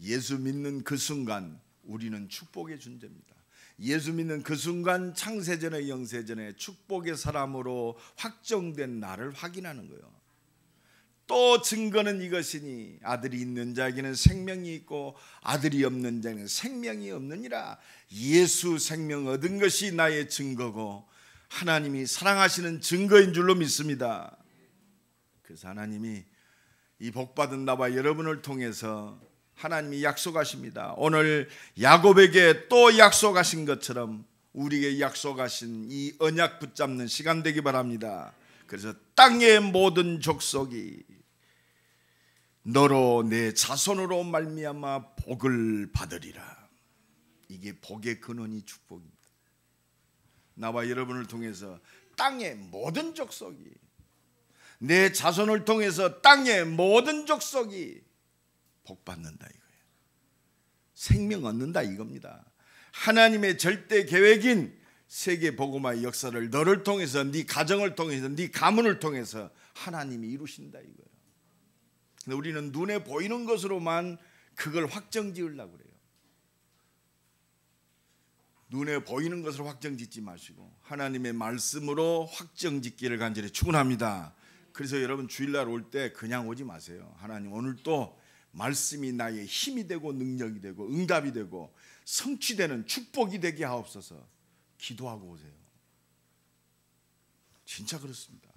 예수 믿는 그 순간 우리는 축복의 존재입니다. 예수 믿는 그 순간 창세전에 영세전에 축복의 사람으로 확정된 나를 확인하는 거예요. 또 증거는 이것이니 아들이 있는 자에게는 생명이 있고 아들이 없는 자에게는 생명이 없느니라. 예수 생명 얻은 것이 나의 증거고 하나님이 사랑하시는 증거인 줄로 믿습니다. 그래서 하나님이 이 복받은 나와 여러분을 통해서 하나님이 약속하십니다. 오늘 야곱에게 또 약속하신 것처럼 우리에게 약속하신 이 언약 붙잡는 시간 되기 바랍니다. 그래서 땅의 모든 족속이 너로 내 자손으로 말미암아 복을 받으리라. 이게 복의 근원이 축복입니다. 나와 여러분을 통해서 땅의 모든 족속이, 내 자손을 통해서 땅의 모든 족속이 복받는다 이거예요. 생명 얻는다 이겁니다. 하나님의 절대 계획인 세계 복음화의 역사를 너를 통해서, 네 가정을 통해서, 네 가문을 통해서 하나님이 이루신다 이거예요. 근데 우리는 눈에 보이는 것으로만 그걸 확정지으려고 그래요. 눈에 보이는 것으로 확정짓지 마시고 하나님의 말씀으로 확정짓기를 간절히 축원합니다. 그래서 여러분 주일날 올 때 그냥 오지 마세요. 하나님 오늘 또 말씀이 나의 힘이 되고 능력이 되고 응답이 되고 성취되는 축복이 되게 하옵소서. 기도하고 오세요. 진짜 그렇습니다.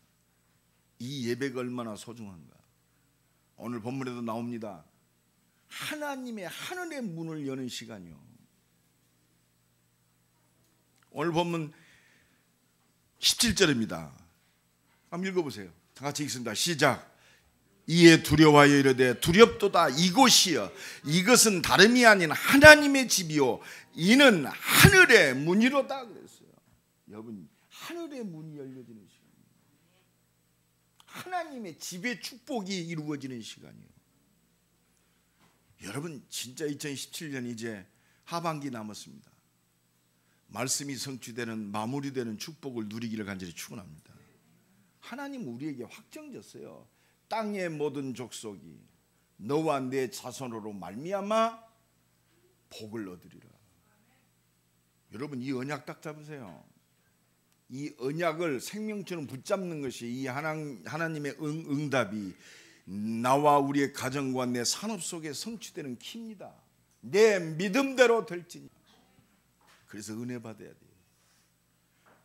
이 예배가 얼마나 소중한가. 오늘 본문에도 나옵니다. 하나님의 하늘의 문을 여는 시간이요. 오늘 본문 17절입니다. 한번 읽어보세요. 다 같이 읽습니다. 시작. 이에 두려워하여 이르되 두렵도다 이곳이여 이것은 다름이 아닌 하나님의 집이요 이는 하늘의 문이로다 그랬어요. 여러분 하늘의 문이 열려지는 시간이에요. 하나님의 집의 축복이 이루어지는 시간이에요. 여러분 진짜 2017년 이제 하반기 남았습니다. 말씀이 성취되는 마무리되는 축복을 누리기를 간절히 축원합니다. 하나님 우리에게 확정졌어요. 땅의 모든 족속이 너와 내 자손으로 말미암아 복을 얻으리라. 여러분 이 언약 딱 잡으세요. 이 언약을 생명처럼 붙잡는 것이 이 하나님의 응답이 나와 우리의 가정과 내 산업 속에 성취되는 키입니다. 내 믿음대로 될지니. 그래서 은혜 받아야 돼요.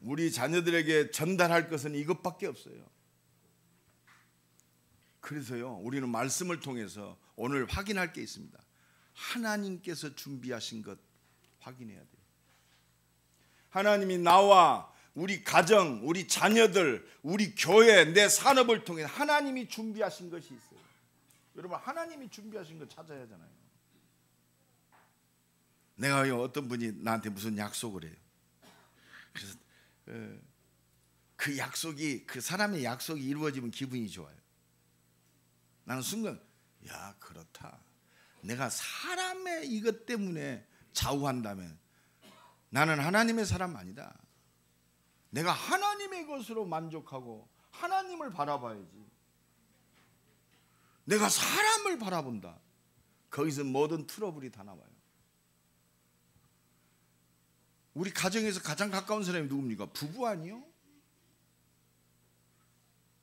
우리 자녀들에게 전달할 것은 이것밖에 없어요. 그래서요 우리는 말씀을 통해서 오늘 확인할 게 있습니다. 하나님께서 준비하신 것 확인해야 돼요. 하나님이 나와 우리 가정, 우리 자녀들, 우리 교회, 내 산업을 통해 하나님이 준비하신 것이 있어요. 여러분 하나님이 준비하신 것 찾아야 하잖아요. 내가요 어떤 분이 나한테 무슨 약속을 해요. 그래서 그 약속이 그 사람의 약속이 이루어지면 기분이 좋아요. 나는 순간 야 그렇다. 내가 사람의 이것 때문에 좌우한다면 나는 하나님의 사람 아니다. 내가 하나님의 것으로 만족하고 하나님을 바라봐야지. 내가 사람을 바라본다. 거기서 모든 트러블이 다 나와요. 우리 가정에서 가장 가까운 사람이 누굽니까? 부부 아니요?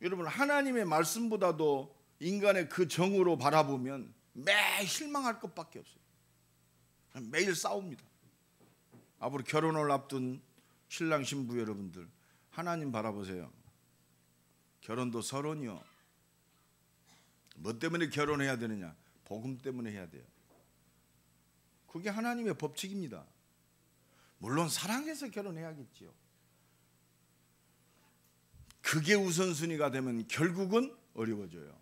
여러분 하나님의 말씀보다도 인간의 그 정으로 바라보면 매일 실망할 것밖에 없어요. 매일 싸웁니다. 앞으로 결혼을 앞둔 신랑 신부 여러분들 하나님 바라보세요. 결혼도 서론이요. 뭐 때문에 결혼해야 되느냐? 복음 때문에 해야 돼요. 그게 하나님의 법칙입니다. 물론 사랑해서 결혼해야겠지요. 그게 우선순위가 되면 결국은 어려워져요.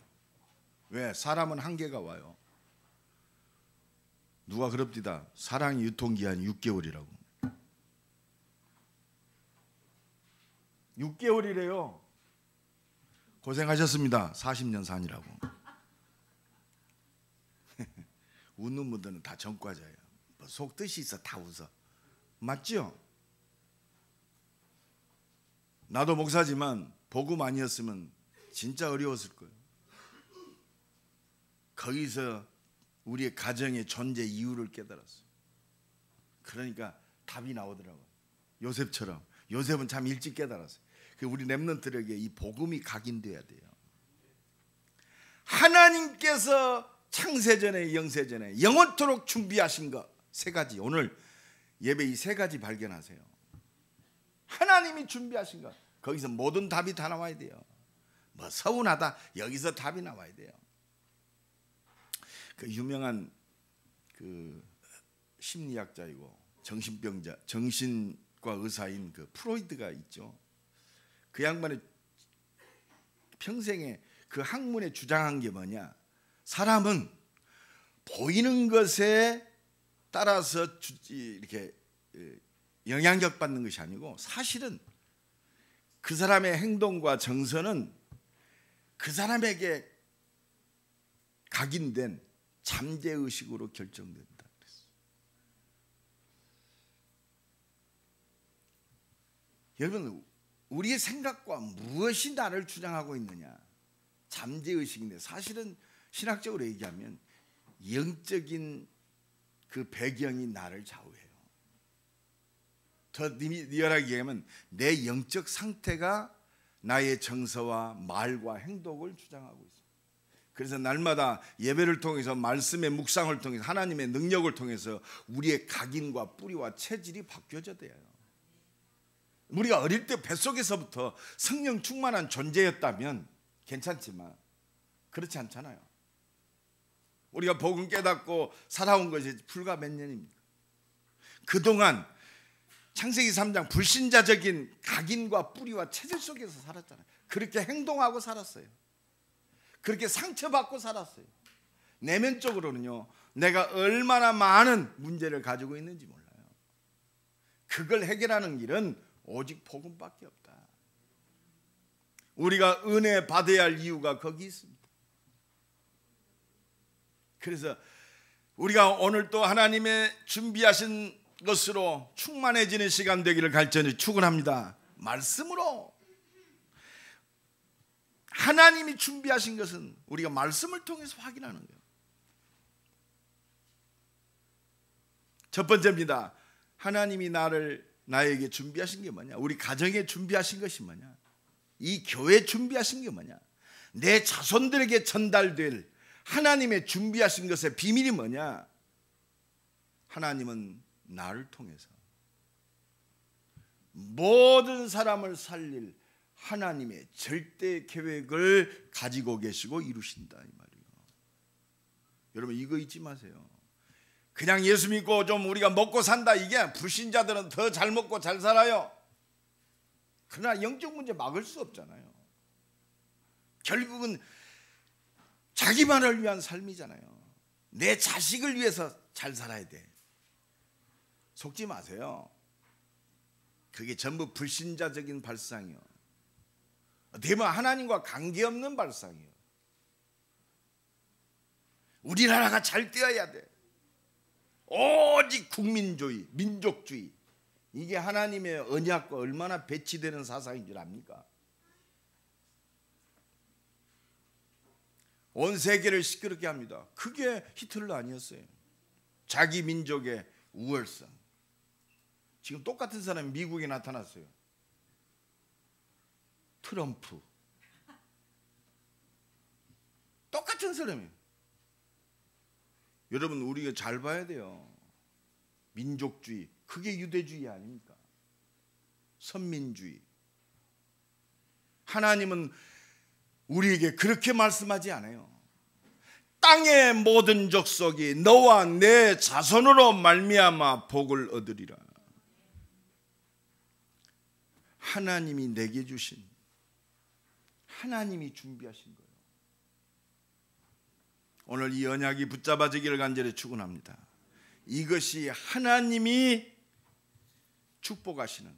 왜? 사람은 한계가 와요. 누가 그럽디다. 사랑의 유통기한이 6개월이라고. 6개월이래요. 고생하셨습니다. 40년 산이라고. 웃는 분들은 다 전과자예요. 뭐 속뜻이 있어 다 웃어. 맞죠? 나도 목사지만 복음 아니었으면 진짜 어려웠을 거예요. 거기서 우리의 가정의 존재 이유를 깨달았어요. 그러니까 답이 나오더라고요. 요셉처럼. 요셉은 참 일찍 깨달았어요. 우리 렘넌트들에게 이 복음이 각인돼야 돼요. 하나님께서 창세전에 영세전에 영원토록 준비하신 것 세 가지, 오늘 예배 이 세 가지 발견하세요. 하나님이 준비하신 것, 거기서 모든 답이 다 나와야 돼요. 뭐 서운하다, 여기서 답이 나와야 돼요. 그 유명한 그 심리학자이고 정신병자, 정신과 의사인 그 프로이드가 있죠. 그 양반의 평생에 그 학문에 주장한 게 뭐냐? 사람은 보이는 것에 따라서 이렇게 영향력 받는 것이 아니고, 사실은 그 사람의 행동과 정서는 그 사람에게 각인된 잠재의식으로 결정된다. 여러분, 우리의 생각과 무엇이 나를 주장하고 있느냐? 잠재의식인데, 사실은 신학적으로 얘기하면 영적인 그 배경이 나를 좌우해요. 더 리얼하게 얘기하면 내 영적 상태가 나의 정서와 말과 행동을 주장하고 있어요. 그래서 날마다 예배를 통해서, 말씀의 묵상을 통해서, 하나님의 능력을 통해서 우리의 각인과 뿌리와 체질이 바뀌어져야 돼요. 우리가 어릴 때 뱃속에서부터 성령 충만한 존재였다면 괜찮지만 그렇지 않잖아요. 우리가 복음 깨닫고 살아온 것이 불과 몇 년입니까? 그동안 창세기 3장 불신자적인 각인과 뿌리와 체질 속에서 살았잖아요. 그렇게 행동하고 살았어요. 그렇게 상처받고 살았어요. 내면적으로는요, 내가 얼마나 많은 문제를 가지고 있는지 몰라요. 그걸 해결하는 길은 오직 복음밖에 없다. 우리가 은혜 받아야 할 이유가 거기 있습니다. 그래서 우리가 오늘 또 하나님의 준비하신 것으로 충만해지는 시간 되기를 간절히 축원합니다. 말씀으로. 하나님이 준비하신 것은 우리가 말씀을 통해서 확인하는 거예요. 첫 번째입니다. 하나님이 나에게 준비하신 게 뭐냐? 우리 가정에 준비하신 것이 뭐냐? 이 교회 준비하신 게 뭐냐? 내 자손들에게 전달될 하나님의 준비하신 것의 비밀이 뭐냐? 하나님은 나를 통해서 모든 사람을 살릴 하나님의 절대 계획을 가지고 계시고 이루신다, 이 말이에요. 여러분, 이거 잊지 마세요. 그냥 예수 믿고 좀 우리가 먹고 산다, 이게 불신자들은 더 잘 먹고 잘 살아요. 그러나 영적 문제 막을 수 없잖아요. 결국은 자기만을 위한 삶이잖아요. 내 자식을 위해서 잘 살아야 돼. 속지 마세요. 그게 전부 불신자적인 발상이요. 어떻게 보면 하나님과 관계없는 발상이요. 우리나라가 잘 되어야 돼. 오직 국민주의, 민족주의. 이게 하나님의 언약과 얼마나 배치되는 사상인 줄 압니까? 온 세계를 시끄럽게 합니다. 그게 히틀러 아니었어요. 자기 민족의 우월성. 지금 똑같은 사람이 미국에 나타났어요. 트럼프. 똑같은 사람이에요. 여러분, 우리가 잘 봐야 돼요. 민족주의, 그게 유대주의 아닙니까? 선민주의. 하나님은 우리에게 그렇게 말씀하지 않아요. 땅의 모든 족속이 너와 내 자손으로 말미암아 복을 얻으리라. 하나님이 내게 주신, 하나님이 준비하신 거예요. 오늘 이 언약이 붙잡아지기를 간절히 축원합니다. 이것이 하나님이 축복하시는,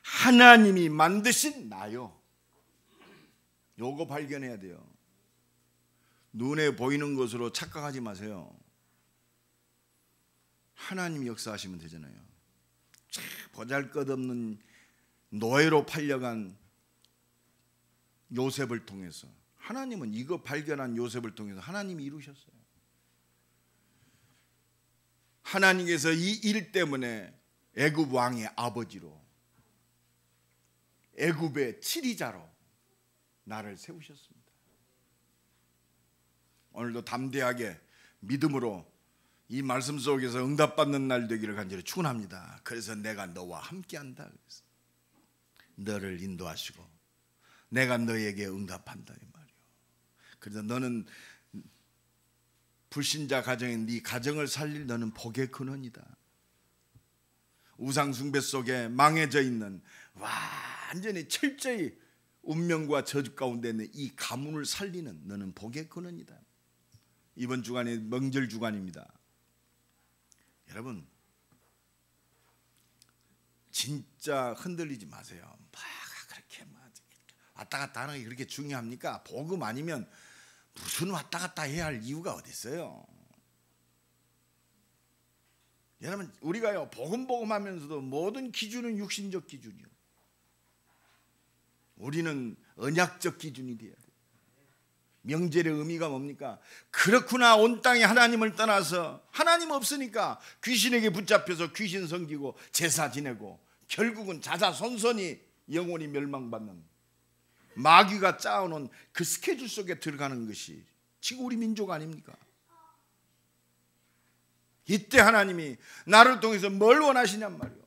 하나님이 만드신 나요. 요거 발견해야 돼요. 눈에 보이는 것으로 착각하지 마세요. 하나님이 역사하시면 되잖아요. 보잘것없는 노예로 팔려간 요셉을 통해서, 하나님은 이거 발견한 요셉을 통해서 하나님이 이루셨어요. 하나님께서 이 일 때문에 애굽 왕의 아버지로, 애굽의 치리자로 나를 세우셨습니다. 오늘도 담대하게 믿음으로 이 말씀 속에서 응답받는 날 되기를 간절히 축원합니다. 그래서 내가 너와 함께한다. 그래서 너를 인도하시고 내가 너에게 응답한다 이 말이요. 그래서 너는 불신자 가정에 네 가정을 살릴 너는 복의 근원이다. 우상 숭배 속에 망해져 있는 완전히 철저히 운명과 저주 가운데 있는 이 가문을 살리는 너는 복의 근원이다. 이번 주간이 명절 주간입니다. 여러분 진짜 흔들리지 마세요. 그렇게 왔다 갔다 하는 게 그렇게 중요합니까? 복음 아니면 무슨 왔다 갔다 해야 할 이유가 어디 있어요? 여러분 우리가요 복음 하면서도 모든 기준은 육신적 기준이요. 우리는 언약적 기준이 돼야 돼요. 명절의 의미가 뭡니까? 그렇구나, 온 땅에 하나님을 떠나서 하나님 없으니까 귀신에게 붙잡혀서 귀신 섬기고 제사 지내고 결국은 자자손손이 영원히 멸망받는 마귀가 짜오는 그 스케줄 속에 들어가는 것이 지금 우리 민족 아닙니까? 이때 하나님이 나를 통해서 뭘 원하시냔 말이요.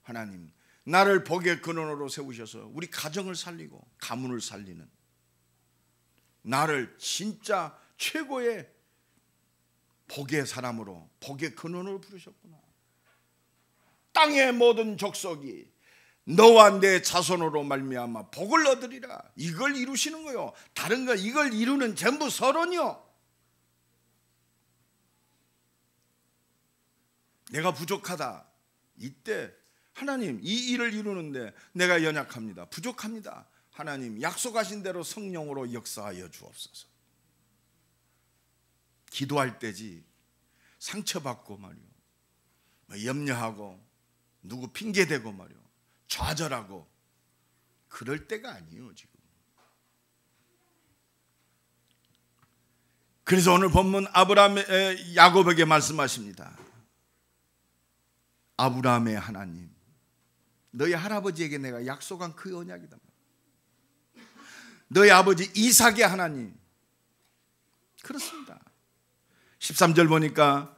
하나님 나를 복의 근원으로 세우셔서 우리 가정을 살리고 가문을 살리는 나를 진짜 최고의 복의 사람으로 복의 근원으로 부르셨구나. 땅의 모든 족속이 너와 내 자손으로 말미암아 복을 얻으리라. 이걸 이루시는 거요. 다른 거 이걸 이루는 전부 서론이요. 내가 부족하다. 이때 하나님 이 일을 이루는데 내가 연약합니다. 부족합니다. 하나님 약속하신 대로 성령으로 역사하여 주옵소서. 기도할 때지 상처받고 말이요, 염려하고 누구 핑계대고 말이요, 좌절하고 그럴 때가 아니에요 지금. 그래서 오늘 본문 야곱에게 말씀하십니다. 아브라함의 하나님, 너희 할아버지에게 내가 약속한 그 언약이다. 너희 아버지 이삭의 하나님. 그렇습니다. 13절 보니까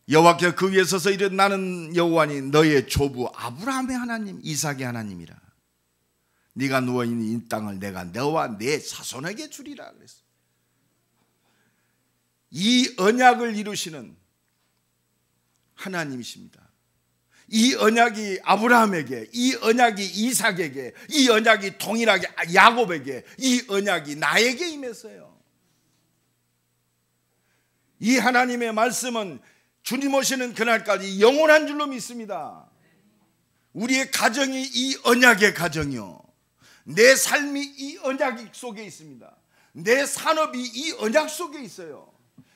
여호와께서 그 위에 서서 이르 나는 여호와니 너의 조부 아브라함의 하나님 이삭의 하나님이라. 네가 누워있는 이 땅을 내가 너와 내 자손에게 주리라 그랬어. 이 언약을 이루시는 하나님이십니다. 이 언약이 아브라함에게, 이 언약이 이삭에게, 이 언약이 동일하게 야곱에게, 이 언약이 나에게 임했어요. 이 하나님의 말씀은 주님 오시는 그날까지 영원한 줄로 믿습니다. 우리의 가정이 이 언약의 가정이요, 내 삶이 이 언약 속에 있습니다. 내 산업이 이 언약 속에 있어요.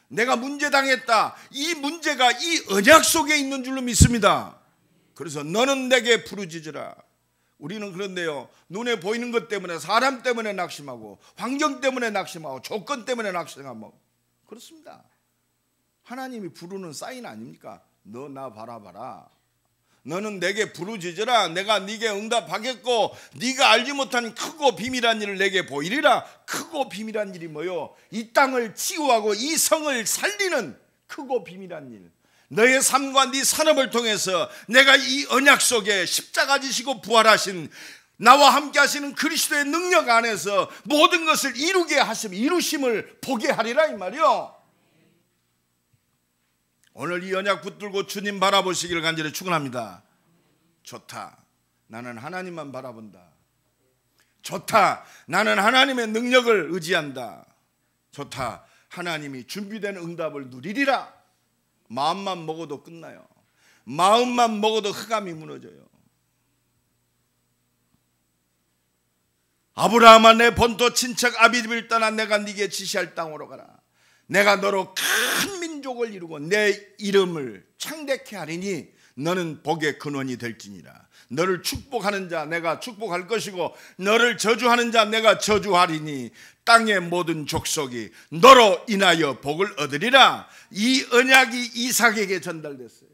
내가 문제 당했다, 이 문제가 이 언약 속에 있는 줄로 믿습니다. 그래서 너는 내게 부르짖으라. 우리는 그런데요, 눈에 보이는 것 때문에, 사람 때문에 낙심하고, 환경 때문에 낙심하고, 조건 때문에 낙심하고 그렇습니다. 하나님이 부르는 사인 아닙니까? 너 나 바라봐라. 너는 내게 부르짖으라. 내가 네게 응답하겠고 네가 알지 못한 크고 비밀한 일을 내게 보이리라. 크고 비밀한 일이 뭐요? 이 땅을 치유하고 이 성을 살리는 크고 비밀한 일. 너의 삶과 네 산업을 통해서 내가 이 언약 속에 십자가 지시고 부활하신 나와 함께 하시는 그리스도의 능력 안에서 모든 것을 이루게 하심, 이루심을 보게 하리라 이 말이요. 오늘 이 언약 붙들고 주님 바라보시기를 간절히 축원합니다. 좋다, 나는 하나님만 바라본다. 좋다, 나는 하나님의 능력을 의지한다. 좋다, 하나님이 준비된 응답을 누리리라. 마음만 먹어도 끝나요. 마음만 먹어도 흑암이 무너져요. 아브라함아, 내 본토 친척 아비집을 떠나 내가 네게 지시할 땅으로 가라. 내가 너로 큰 민족을 이루고 내 이름을 창대케 하리니 너는 복의 근원이 될지니라. 너를 축복하는 자 내가 축복할 것이고 너를 저주하는 자 내가 저주하리니 땅의 모든 족속이 너로 인하여 복을 얻으리라. 이 언약이 이삭에게 전달됐어요.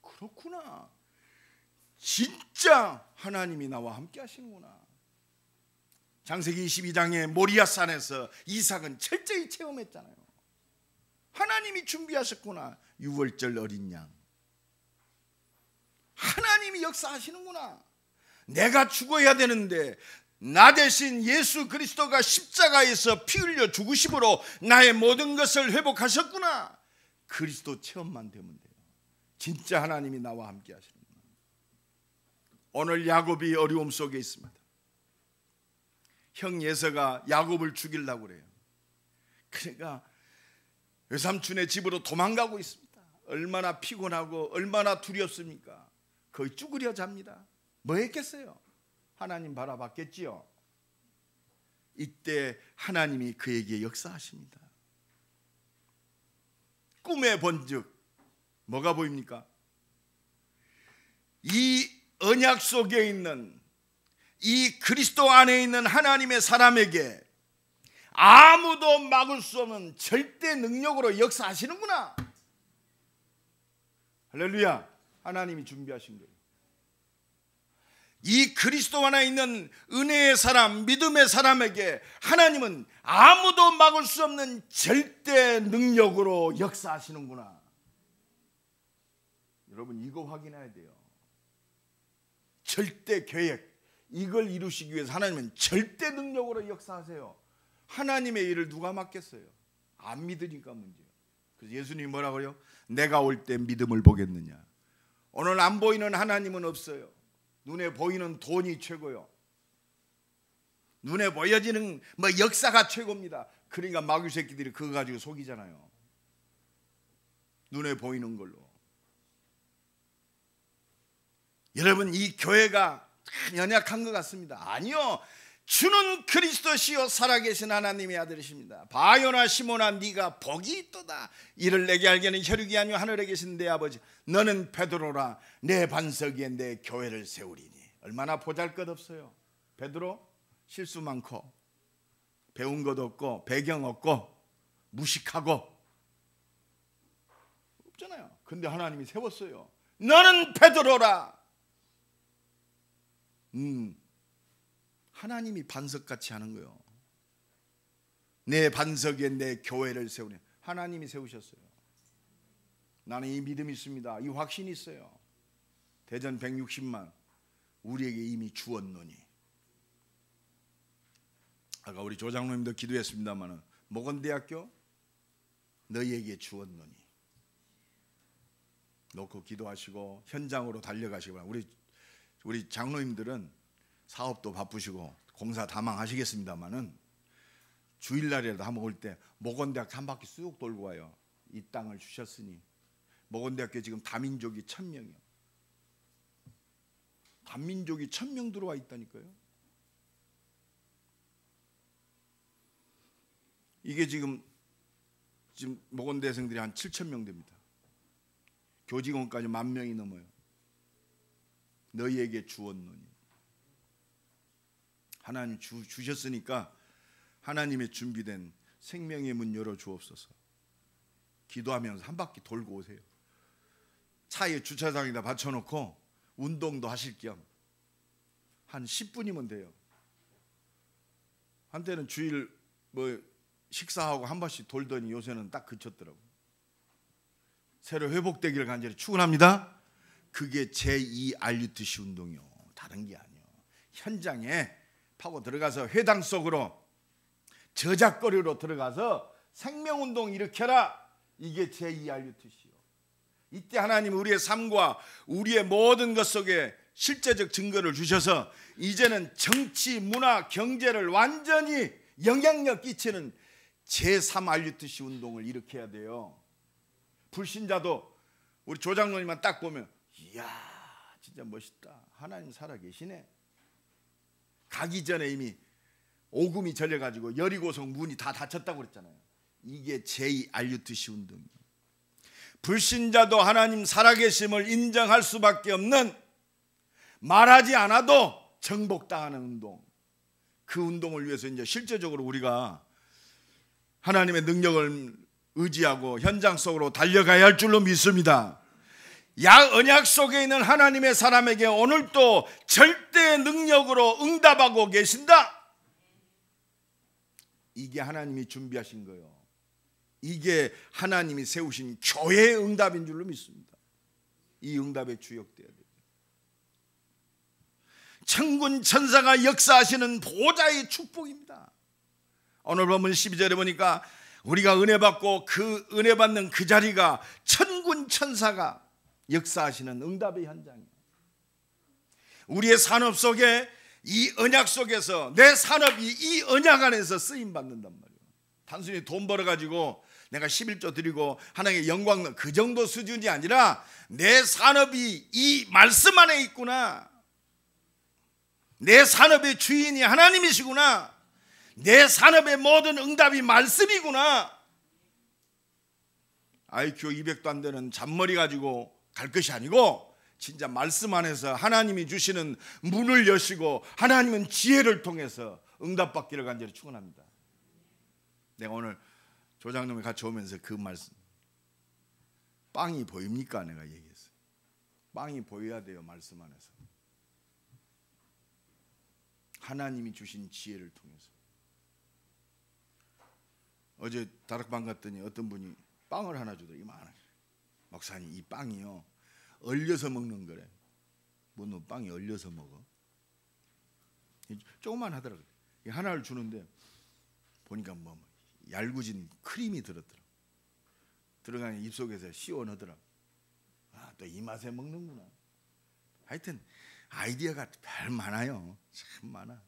그렇구나. 진짜 하나님이 나와 함께 하시는구나. 창세기 22장의 모리아산에서 이삭은 철저히 체험했잖아요. 하나님이 준비하셨구나. 유월절 어린 양. 하나님이 역사하시는구나. 내가 죽어야 되는데 나 대신 예수 그리스도가 십자가에서 피 흘려 죽으심으로 나의 모든 것을 회복하셨구나. 그리스도 체험만 되면 돼요. 진짜 하나님이 나와 함께 하시는구나. 오늘 야곱이 어려움 속에 있습니다. 형 예서가 야곱을 죽이려고 그래요. 그러니까 외삼촌의 집으로 도망가고 있습니다. 얼마나 피곤하고 얼마나 두렵습니까? 거의 쭈그려 잡니다. 뭐 했겠어요? 하나님 바라봤겠지요. 이때 하나님이 그에게 역사하십니다. 꿈에 본즉 뭐가 보입니까? 이 언약 속에 있는 이 그리스도 안에 있는 하나님의 사람에게 아무도 막을 수 없는 절대 능력으로 역사하시는구나. 할렐루야. 하나님이 준비하신 거예요. 이 그리스도 안에 있는 은혜의 사람, 믿음의 사람에게 하나님은 아무도 막을 수 없는 절대 능력으로 역사하시는구나. 여러분 이거 확인해야 돼요. 절대 계획, 이걸 이루시기 위해서 하나님은 절대 능력으로 역사하세요. 하나님의 일을 누가 맡겠어요? 안 믿으니까 문제예요. 그래서 예수님이 뭐라고 그래요? 내가 올 때 믿음을 보겠느냐. 오늘 안 보이는 하나님은 없어요. 눈에 보이는 돈이 최고요. 눈에 보여지는 역사가 최고입니다. 그러니까 마귀 새끼들이 그거 가지고 속이잖아요. 눈에 보이는 걸로. 여러분 이 교회가 연약한 것 같습니다. 아니요. 주는 그리스도시요 살아계신 하나님의 아들이십니다. 바요나 시몬아 네가 복이 있도다. 이를 내게 알게는 혈육이 아니요 하늘에 계신 내 아버지. 너는 베드로라. 내 반석 위에 내 교회를 세우리니. 얼마나 보잘것없어요. 베드로 실수 많고 배운 것 없고 배경 없고 무식하고 없잖아요. 근데 하나님이 세웠어요. 너는 베드로라. 하나님이 반석같이 하는 거예요. 내 반석 위에 내 교회를 세우니. 하나님이 세우셨어요. 나는 이 믿음이 있습니다. 이 확신이 있어요. 대전 160만 우리에게 이미 주었노니. 아까 우리 조장로님도 기도했습니다만 목원대학교 너희에게 주었노니 놓고 기도하시고 현장으로 달려가시기 바랍니다. 우리 장로님들은 사업도 바쁘시고 공사 다망하시겠습니다만은 주일날이라도 한번 올 때 목원대학교 한 바퀴 쑥 돌고 와요. 이 땅을 주셨으니. 목원대학교 지금 다민족이 1000명이요. 다민족이 1000명 들어와 있다니까요. 이게 지금 목원대생들이 한 7000명 됩니다. 교직원까지 10,000명이 넘어요. 너희에게 주었노니. 하나님 주셨으니까 하나님의 준비된 생명의 문 열어 주옵소서. 기도하면서 한 바퀴 돌고 오세요. 차에 주차장에다 받쳐놓고 운동도 하실 겸 한 10분이면 돼요. 한때는 주일 식사하고 한 번씩 돌더니 요새는 딱 그쳤더라고요. 새로 회복되기를 간절히 축원합니다. 그게 제2 알류트시 운동이요. 다른 게 아니에요. 현장에 파고 들어가서 회당 속으로 저작거리로 들어가서 생명운동 일으켜라. 이게 제2 알류트시요. 이때 하나님은 우리의 삶과 우리의 모든 것 속에 실제적 증거를 주셔서 이제는 정치, 문화, 경제를 완전히 영향력 끼치는 제3 알류트시 운동을 일으켜야 돼요. 불신자도 우리 조장로님만 딱 보면 이야 진짜 멋있다. 하나님 살아계시네. 가기 전에 이미 오금이 절려가지고 여리고성 문이 다 닫혔다고 그랬잖아요. 이게 제2 알류트시 운동이에요. 불신자도 하나님 살아계심을 인정할 수밖에 없는, 말하지 않아도 정복당하는 운동, 그 운동을 위해서 이제 실제적으로 우리가 하나님의 능력을 의지하고 현장 속으로 달려가야 할 줄로 믿습니다. 언약 속에 있는 하나님의 사람에게 오늘도 절대 능력으로 응답하고 계신다. 이게 하나님이 준비하신 거예요. 이게 하나님이 세우신 교회의 응답인 줄로 믿습니다. 이 응답에 주역돼야 돼요. 천군 천사가 역사하시는 보좌의 축복입니다. 오늘 본문 12절에 보니까 우리가 은혜 받고 그 은혜 받는 그 자리가 천군 천사가 역사하시는 응답의 현장이에요. 우리의 산업 속에, 이 언약 속에서 내 산업이 이 언약 안에서 쓰임 받는단 말이에요. 단순히 돈 벌어가지고 내가 11조 드리고 하나님의 영광, 그 정도 수준이 아니라 내 산업이 이 말씀 안에 있구나, 내 산업의 주인이 하나님이시구나, 내 산업의 모든 응답이 말씀이구나. IQ 200도 안 되는 잔머리 가지고 갈 것이 아니고 진짜 말씀 안에서 하나님이 주시는 문을 여시고 하나님은 지혜를 통해서 응답받기를 간절히 축원합니다. 내가 오늘 조장님이 같이 오면서 그 말씀, 빵이 보입니까? 내가 얘기했어요. 빵이 보여야 돼요. 말씀 안에서 하나님이 주신 지혜를 통해서. 어제 다락방 갔더니 어떤 분이 빵을 하나 주더라고요. 이만한. 목사님, 이 빵이요 얼려서 먹는 거래. 뭐 너 빵이 얼려서 먹어? 조금만 하더라고요. 하나를 주는데 보니까 뭐 얄궂은 크림이 들었더라고. 들어가니 입속에서 시원하더라고. 아, 또 이 맛에 먹는구나. 하여튼 아이디어가 별 많아요. 참 많아.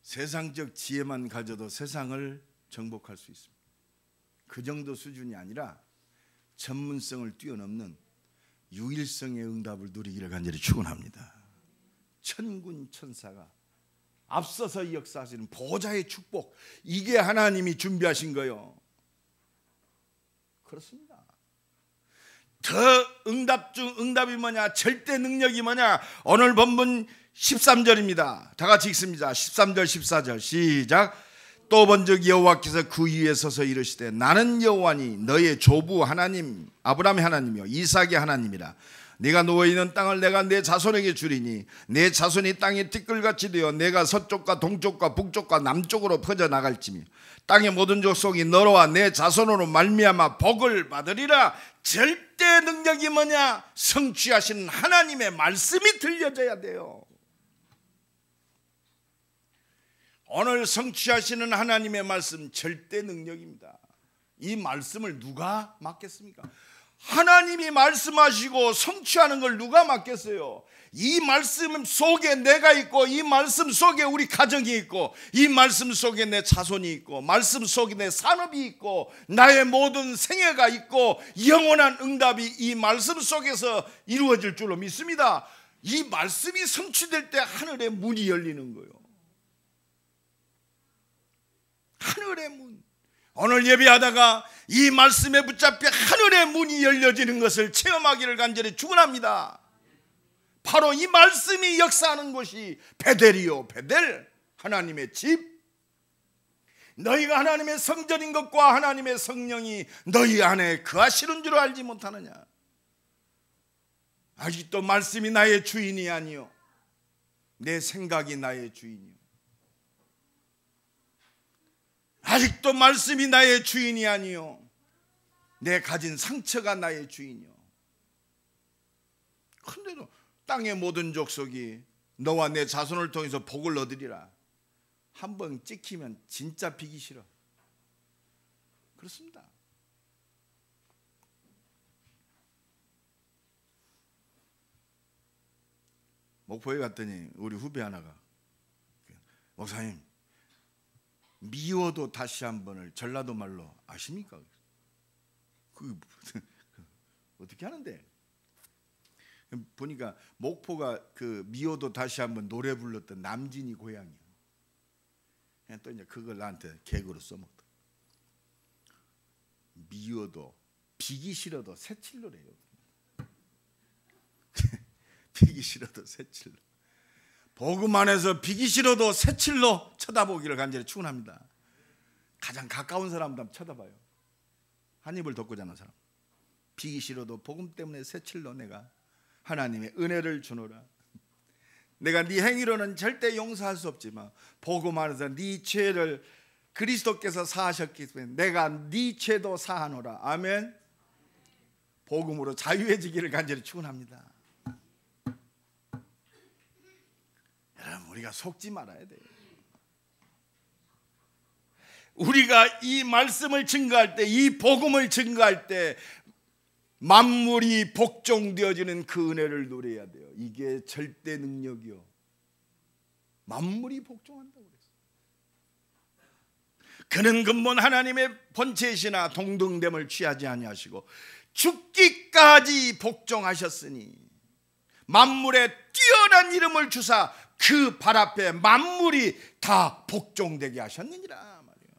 세상적 지혜만 가져도 세상을 정복할 수 있습니다. 그 정도 수준이 아니라 전문성을 뛰어넘는 유일성의 응답을 누리기를 간절히 축원합니다. 천군 천사가 앞서서 역사하시는 보좌의 축복, 이게 하나님이 준비하신 거예요. 그렇습니다. 더 응답 중 응답이 뭐냐? 절대 능력이 뭐냐? 오늘 본문 13절입니다. 다 같이 읽습니다. 13절 14절 시작. 또 본즉 여호와께서 그 위에 서서 이르시되 나는 여호와니 너의 조부 하나님 아브라함의 하나님이요 이삭의 하나님이라. 네가 누워있는 땅을 내가 내 자손에게 주리니 내 자손이 땅의 티끌같이 되어 내가 서쪽과 동쪽과 북쪽과 남쪽으로 퍼져나갈지며 땅의 모든 족속이 너로와 내 자손으로 말미암아 복을 받으리라. 절대 능력이 뭐냐? 성취하시는 하나님의 말씀이 들려져야 돼요. 오늘 성취하시는 하나님의 말씀 절대 능력입니다. 이 말씀을 누가 맡겠습니까? 하나님이 말씀하시고 성취하는 걸 누가 맡겠어요? 이 말씀 속에 내가 있고, 이 말씀 속에 우리 가정이 있고, 이 말씀 속에 내 자손이 있고, 말씀 속에 내 산업이 있고, 나의 모든 생애가 있고, 영원한 응답이 이 말씀 속에서 이루어질 줄로 믿습니다. 이 말씀이 성취될 때 하늘의 문이 열리는 거예요. 하늘의 문. 오늘 예배하다가 이 말씀에 붙잡혀 하늘의 문이 열려지는 것을 체험하기를 간절히 축원합니다. 바로 이 말씀이 역사하는 곳이 베델이요 베델, 하나님의 집. 너희가 하나님의 성전인 것과 하나님의 성령이 너희 안에 거하시는 줄 알지 못하느냐? 아직도 말씀이 나의 주인이 아니요 내 생각이 나의 주인이요, 아직도 말씀이 나의 주인이 아니요 내 가진 상처가 나의 주인이요. 그런데도 땅의 모든 족속이 너와 내 자손을 통해서 복을 얻으리라. 한번 찍히면 진짜 비기 싫어. 그렇습니다. 목포에 갔더니 우리 후배 하나가 목사님 미워도 다시 한 번을 전라도 말로 아십니까? 그 어떻게 하는데? 보니까 목포가 그 미워도 다시 한 번 노래 불렀던 남진이 고향이야. 또 이제 그걸 나한테 개그로 써먹다. 미워도 비기 싫어도 새칠로래요. 비기 싫어도 새칠로. 복음 안에서 비기 싫어도 새칠로 쳐다보기를 간절히 축원합니다. 가장 가까운 사람도 한번 쳐다봐요. 한 입을 덮고 자는 사람. 비기 싫어도 복음 때문에 새칠로 내가 하나님의 은혜를 주노라. 내가 네 행위로는 절대 용서할 수 없지만 복음 안에서 네 죄를 그리스도께서 사하셨기 때문에 내가 네 죄도 사하노라. 아멘. 복음으로 자유해지기를 간절히 축원합니다. 여러분, 우리가 속지 말아야 돼요. 우리가 이 말씀을 증거할 때, 이 복음을 증거할 때 만물이 복종되어지는 그 은혜를 누려야 돼요. 이게 절대 능력이요. 만물이 복종한다고 그랬어요. 그는 근본 하나님의 본체시나 동등됨을 취하지 아니하시고 죽기까지 복종하셨으니 만물의 뛰어난 이름을 주사 그 발 앞에 만물이 다 복종되게 하셨느니라 말이에요.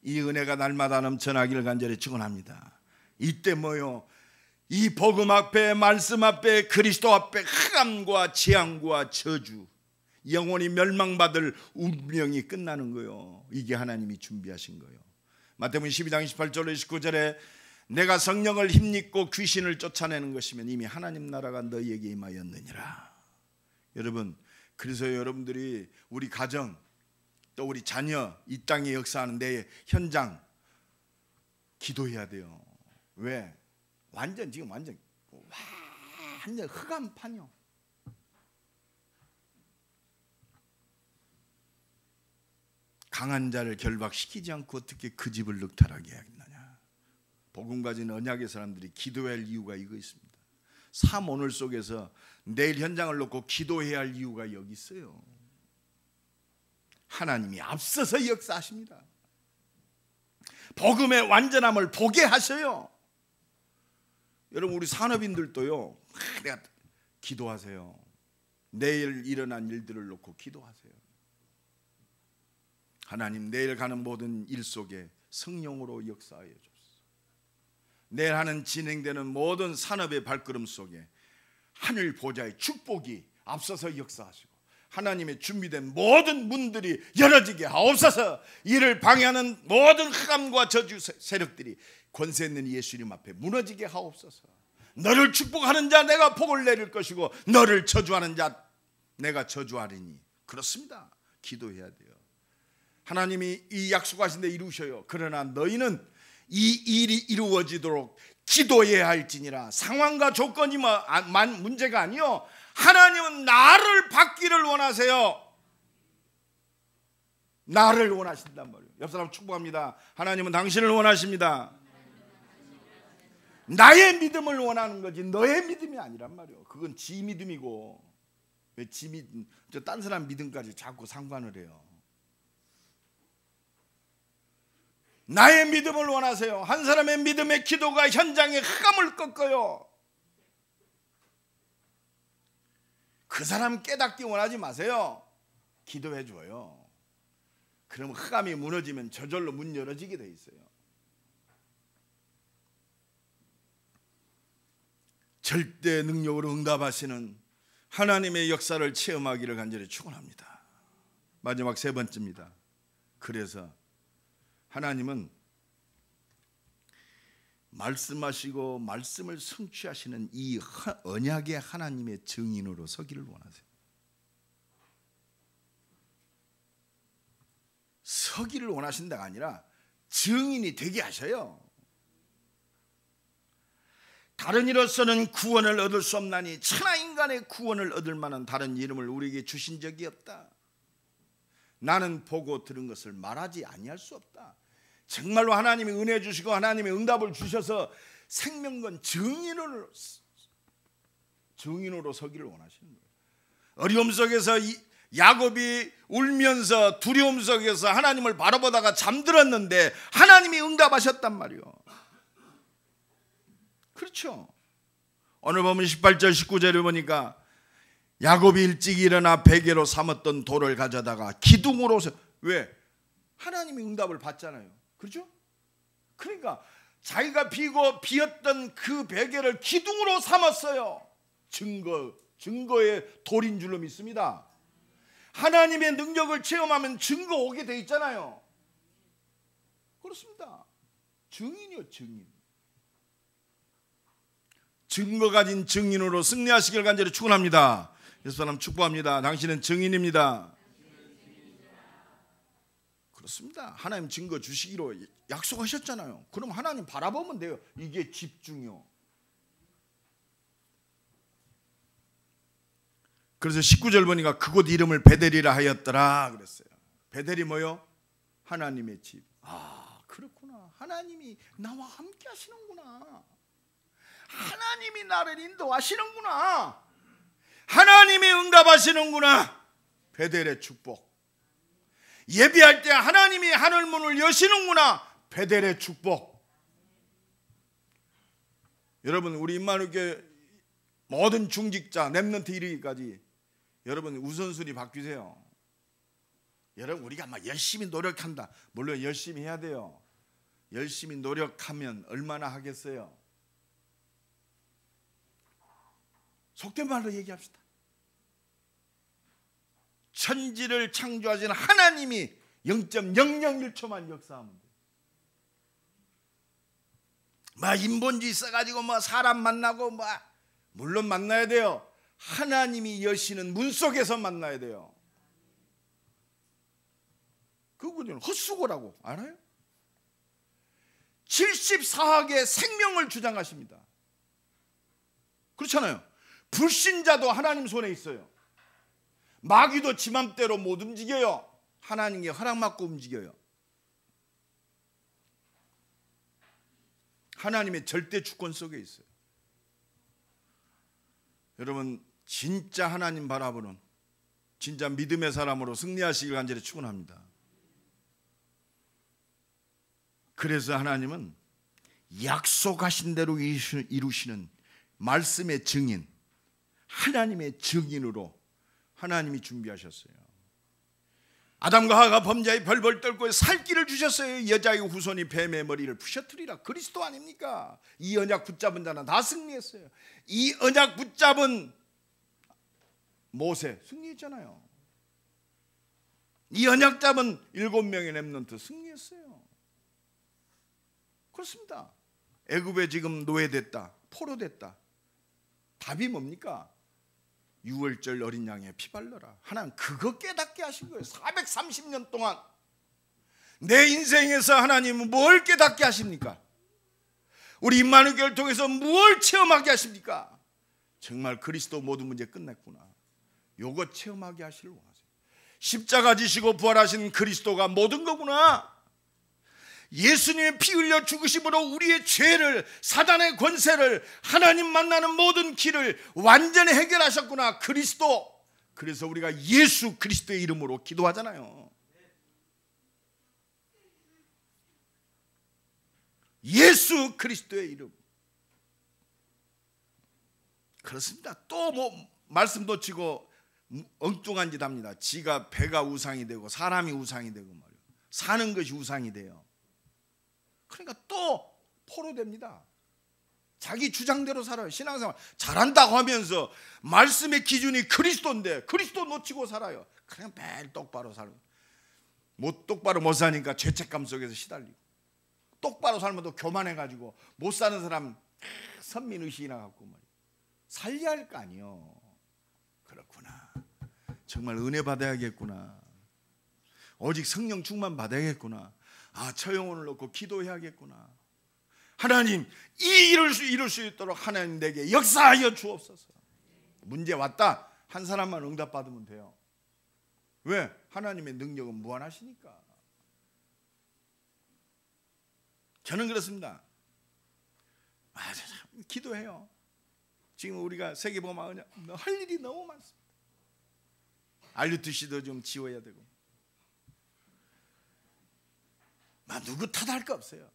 이 은혜가 날마다 넘쳐나기를 간절히 축원합니다. 이때 뭐요? 이 복음 앞에, 말씀 앞에, 그리스도 앞에 흑암과 재앙과 저주, 영원히 멸망받을 운명이 끝나는 거예요. 이게 하나님이 준비하신 거예요. 마태복음 12장 28절로 29절에 내가 성령을 힘입고 귀신을 쫓아내는 것이면 이미 하나님 나라가 너희에게 임하였느니라. 여러분, 그래서 여러분들이 우리 가정 또 우리 자녀 이 땅에 역사하는 내 현장 기도해야 돼요. 왜? 지금 완전 흑암판이요. 강한 자를 결박시키지 않고 어떻게 그 집을 늑탈하게 하겠느냐. 복음 가진 언약의 사람들이 기도해야 할 이유가 이거 있습니다. 삶 오늘 속에서 내일 현장을 놓고 기도해야 할 이유가 여기 있어요. 하나님이 앞서서 역사하십니다. 복음의 완전함을 보게 하셔요. 여러분, 우리 산업인들도요, 내가 기도하세요. 내일 일어난 일들을 놓고 기도하세요. 하나님, 내일 가는 모든 일 속에 성령으로 역사하여 주옵소서. 내일 하는 진행되는 모든 산업의 발걸음 속에 하늘 보좌의 축복이 앞서서 역사하시고 하나님의 준비된 모든 문들이 열어지게 하옵소서. 이를 방해하는 모든 흑암과 저주 세력들이 권세 있는 예수님 앞에 무너지게 하옵소서. 너를 축복하는 자 내가 복을 내릴 것이고 너를 저주하는 자 내가 저주하리니. 그렇습니다. 기도해야 돼요. 하나님이 이 약속하신 데 이루셔요. 그러나 너희는 이 일이 이루어지도록 기도해야 할지니라. 상황과 조건이 문제가 아니요, 하나님은 나를 받기를 원하세요. 나를 원하신단 말이에요. 옆 사람 축복합니다. 하나님은 당신을 원하십니다. 나의 믿음을 원하는 거지 너의 믿음이 아니란 말이에요. 그건 지 믿음이고, 왜 지 믿음, 딴 사람 믿음까지 자꾸 상관을 해요. 나의 믿음을 원하세요. 한 사람의 믿음의 기도가 현장의 흑암을 꺾어요. 그 사람 깨닫기 원하지 마세요. 기도해 줘요. 그럼 흑암이 무너지면 저절로 문 열어지게 돼 있어요. 절대 능력으로 응답하시는 하나님의 역사를 체험하기를 간절히 축원합니다. 마지막 세 번째입니다. 그래서 하나님은 말씀하시고 말씀을 성취하시는 이 언약의 하나님의 증인으로 서기를 원하세요. 서기를 원하신다가 아니라 증인이 되게 하셔요. 다른 이로서는 구원을 얻을 수 없나니 천하 인간의 구원을 얻을 만한 다른 이름을 우리에게 주신 적이 없다. 나는 보고 들은 것을 말하지 아니할 수 없다. 정말로 하나님이 은혜 주시고 하나님의 응답을 주셔서 생명건 증인으로 서기를 원하시는 거예요. 어려움 속에서 야곱이 울면서 두려움 속에서 하나님을 바라보다가 잠들었는데 하나님이 응답하셨단 말이에요. 그렇죠. 오늘 보면 18절 19절을 보니까 야곱이 일찍 일어나 베개로 삼았던 돌을 가져다가 기둥으로 왜? 하나님이 응답을 받잖아요. 그렇죠? 그러니까 자기가 비었던 그 베개를 기둥으로 삼았어요. 증거의 돌인 줄로 믿습니다. 하나님의 능력을 체험하면 증거 오게 돼 있잖아요. 그렇습니다. 증인이요, 증인. 증거 가진 증인으로 승리하시길 간절히 축원합니다. 예수 사람 축복합니다. 당신은 증인입니다. 그렇습니다. 하나님 증거 주시기로 약속하셨잖아요. 그럼 하나님 바라보면 돼요. 이게 집중이요. 그래서 19절 보니까 그곳 이름을 베델이라 하였더라 그랬어요. 베델이 뭐요? 하나님의 집. 아, 그렇구나. 하나님이 나와 함께 하시는구나. 하나님이 나를 인도하시는구나. 하나님이 응답하시는구나. 베델의 축복. 예비할 때 하나님이 하늘문을 여시는구나. 베델의 축복. 여러분, 우리 임마누엘교회 모든 중직자 렘넌트 이르기까지 여러분 우선순위 바뀌세요. 여러분, 우리가 막 열심히 노력한다. 물론 열심히 해야 돼요. 열심히 노력하면 얼마나 하겠어요? 속된 말로 얘기합시다. 천지를 창조하신 하나님이 0.001초만 역사하면 돼요. 막 인본주의 써가지고 뭐 사람 만나고 뭐 물론 만나야 돼요. 하나님이 여시는 문 속에서 만나야 돼요. 그분은 헛수고라고 알아요? 74학의 생명을 주장하십니다. 그렇잖아요. 불신자도 하나님 손에 있어요. 마귀도 지 맘대로 못 움직여요. 하나님께 허락받고 움직여요. 하나님의 절대 주권 속에 있어요. 여러분, 진짜 하나님 바라보는 진짜 믿음의 사람으로 승리하시길 간절히 축원합니다. 그래서 하나님은 약속하신 대로 이루시는 말씀의 증인, 하나님의 증인으로 하나님이 준비하셨어요. 아담과 하와가 범죄의 벌벌 떨고 살 길을 주셨어요. 여자의 후손이 뱀의 머리를 부셔뜨리라. 그리스도 아닙니까? 이 언약 붙잡은 자는 다 승리했어요. 이 언약 붙잡은 모세 승리했잖아요. 이 언약 잡은 7명의 렘넌트 승리했어요. 그렇습니다. 애굽에 지금 노예됐다, 포로됐다. 답이 뭡니까? 6월절 어린 양에 피 발라라. 하나님 그거 깨닫게 하신 거예요. 430년 동안 내 인생에서 하나님은 뭘 깨닫게 하십니까? 우리 임마누엘을 통해서 뭘 체험하게 하십니까? 정말 그리스도 모든 문제 끝냈구나. 요거 체험하게 하시길 원하세요. 십자가 지시고 부활하신 그리스도가 모든 거구나. 예수님의 피 흘려 죽으심으로 우리의 죄를, 사단의 권세를, 하나님 만나는 모든 길을 완전히 해결하셨구나. 그리스도. 그래서 우리가 예수 그리스도의 이름으로 기도하잖아요. 예수 그리스도의 이름. 그렇습니다. 또 뭐 말씀 놓치고 엉뚱한 짓 합니다. 지가 배가 우상이 되고 사람이 우상이 되고 말이에요. 사는 것이 우상이 돼요. 그러니까 또 포로됩니다. 자기 주장대로 살아요. 신앙생활 잘한다고 하면서 말씀의 기준이 그리스도인데 그리스도 놓치고 살아요. 그냥 매일 똑바로 살고 똑바로 못 사니까 죄책감 속에서 시달리고, 똑바로 살면 또 교만해가지고 못 사는 사람 선민의식이나 갖고 말이에요. 살려야 할 거 아니요. 그렇구나. 정말 은혜 받아야겠구나. 오직 성령 충만 받아야겠구나. 아, 처형원을 놓고 기도해야겠구나. 하나님, 이 일을 이룰 수 있도록 하나님 내게 역사하여 주옵소서. 문제 왔다. 한 사람만 응답받으면 돼요. 왜? 하나님의 능력은 무한하시니까. 저는 그렇습니다. 기도해요. 지금 우리가 세계복음 할 일이 너무 많습니다. RUTC도 좀 지워야 되고. 누구 탓할 거 없어요.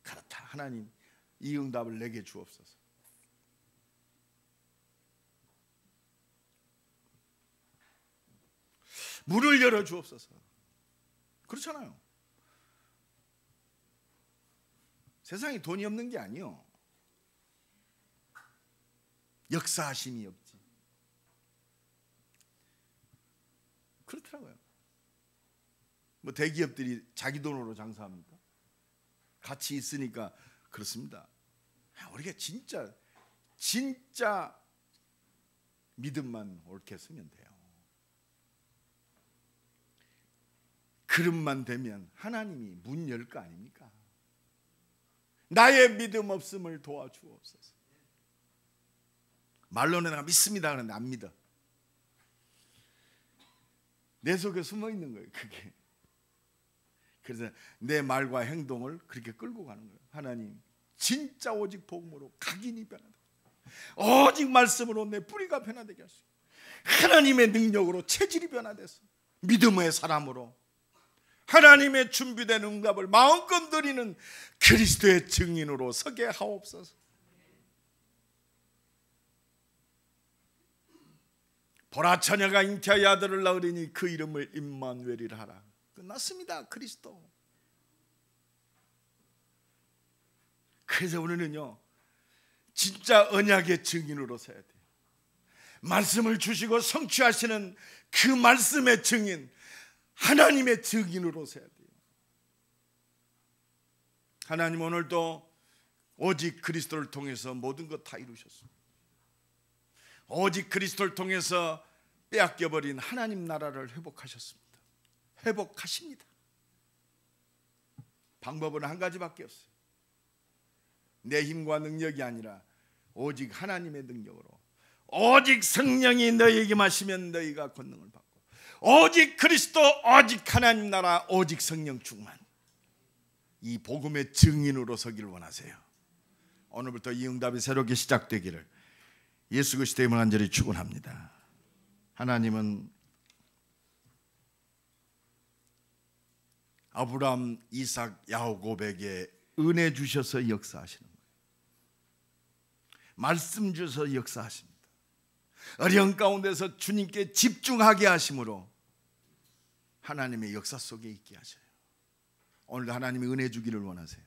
그렇다. 하나님 이 응답을 내게 주옵소서. 문을 열어 주옵소서. 그렇잖아요. 세상에 돈이 없는 게 아니요, 역사하심이 없지. 그렇더라고요. 뭐 대기업들이 자기 돈으로 장사합니까? 같이 있으니까 그렇습니다. 우리가 진짜 믿음만 옳게 쓰면 돼요. 그릇만 되면 하나님이 문 열 거 아닙니까? 나의 믿음 없음을 도와주옵소서. 말로는 내가 믿습니다 그런데 안 믿어. 내 속에 숨어 있는 거예요, 그게. 그래서 내 말과 행동을 그렇게 끌고 가는 거예요. 하나님, 진짜 오직 복음으로 각인이 변화되게, 오직 말씀으로 내 뿌리가 변화되게 하시고, 하나님의 능력으로 체질이 변화돼서 믿음의 사람으로 하나님의 준비된 응답을 마음껏 드리는 그리스도의 증인으로 서게 하옵소서. 보라, 처녀가 잉태하여 아들을 낳으리니 그 이름을 임마누엘이라 하라. 끝났습니다. 그리스도. 그래서 우리는요, 진짜 언약의 증인으로 서야 돼요. 말씀을 주시고 성취하시는 그 말씀의 증인, 하나님의 증인으로 서야 돼요. 하나님 오늘도 오직 그리스도를 통해서 모든 것 다 이루셨습니다. 오직 그리스도를 통해서 빼앗겨버린 하나님 나라를 회복하셨습니다. 회복하십니다. 방법은 한 가지밖에 없어요. 내 힘과 능력이 아니라 오직 하나님의 능력으로, 오직 성령이 너희에게 마시면 너희가 권능을 받고, 오직 그리스도, 오직 하나님 나라, 오직 성령 충만, 이 복음의 증인으로 서기를 원하세요. 오늘부터 이 응답이 새롭게 시작되기를 예수 그리스도의 이름으로 간절히 축원합니다. 하나님은 아브라함, 이삭, 야곱에게 은혜 주셔서 역사하시는 거예요. 말씀 주셔서 역사하십니다. 어려운 가운데서 주님께 집중하게 하심으로 하나님의 역사 속에 있게 하셔요. 오늘도 하나님이 은혜 주기를 원하세요.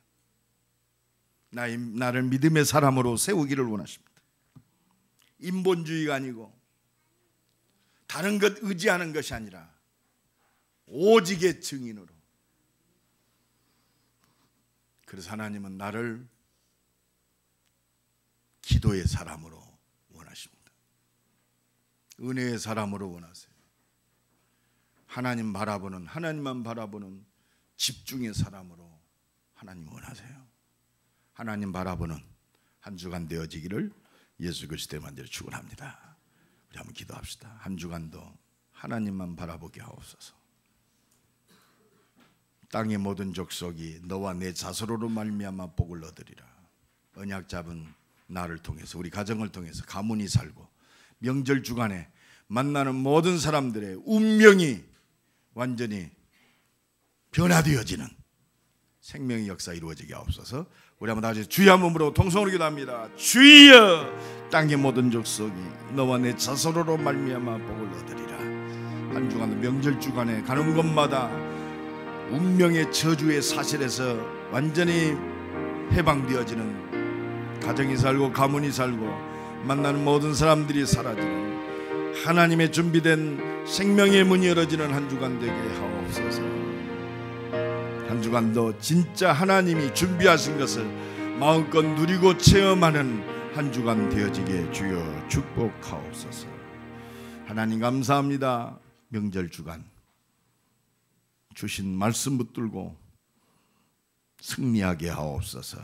나를 믿음의 사람으로 세우기를 원하십니다. 인본주의가 아니고 다른 것 의지하는 것이 아니라 오직의 증인으로. 그래서 하나님은 나를 기도의 사람으로 원하십니다. 은혜의 사람으로 원하세요. 하나님 바라보는, 하나님만 바라보는 집중의 사람으로 하나님 원하세요. 하나님 바라보는 한 주간 되어지기를 예수 그리스도의 이름으로 축원합니다. 우리 한번 기도합시다. 한 주간도 하나님만 바라보게 하옵소서. 땅의 모든 족속이 너와 내 자손으로 말미암아 복을 얻으리라. 언약 잡은 나를 통해서, 우리 가정을 통해서 가문이 살고 명절 주간에 만나는 모든 사람들의 운명이 완전히 변화되어지는 생명의 역사 이루어지게 하옵소서. 우리 한번 다시 주여 한 몸으로 통성으로 기도합니다. 주여, 땅의 모든 족속이 너와 내 자손으로 말미암아 복을 얻으리라. 한 주간 명절 주간에 가는 곳마다 운명의 저주의 사실에서 완전히 해방되어지는, 가정이 살고 가문이 살고 만나는 모든 사람들이 사라지는 하나님의 준비된 생명의 문이 열어지는 한 주간 되게 하옵소서. 한 주간도 진짜 하나님이 준비하신 것을 마음껏 누리고 체험하는 한 주간 되어지게 주여 축복하옵소서. 하나님 감사합니다. 명절 주간 주신 말씀 붙들고 승리하게 하옵소서.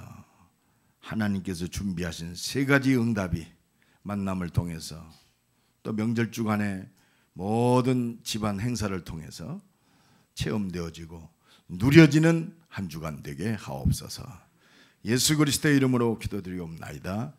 하나님께서 준비하신 세 가지 응답이 만남을 통해서, 또 명절 주간에 모든 집안 행사를 통해서 체험되어지고 누려지는 한 주간 되게 하옵소서. 예수 그리스도의 이름으로 기도드리옵나이다.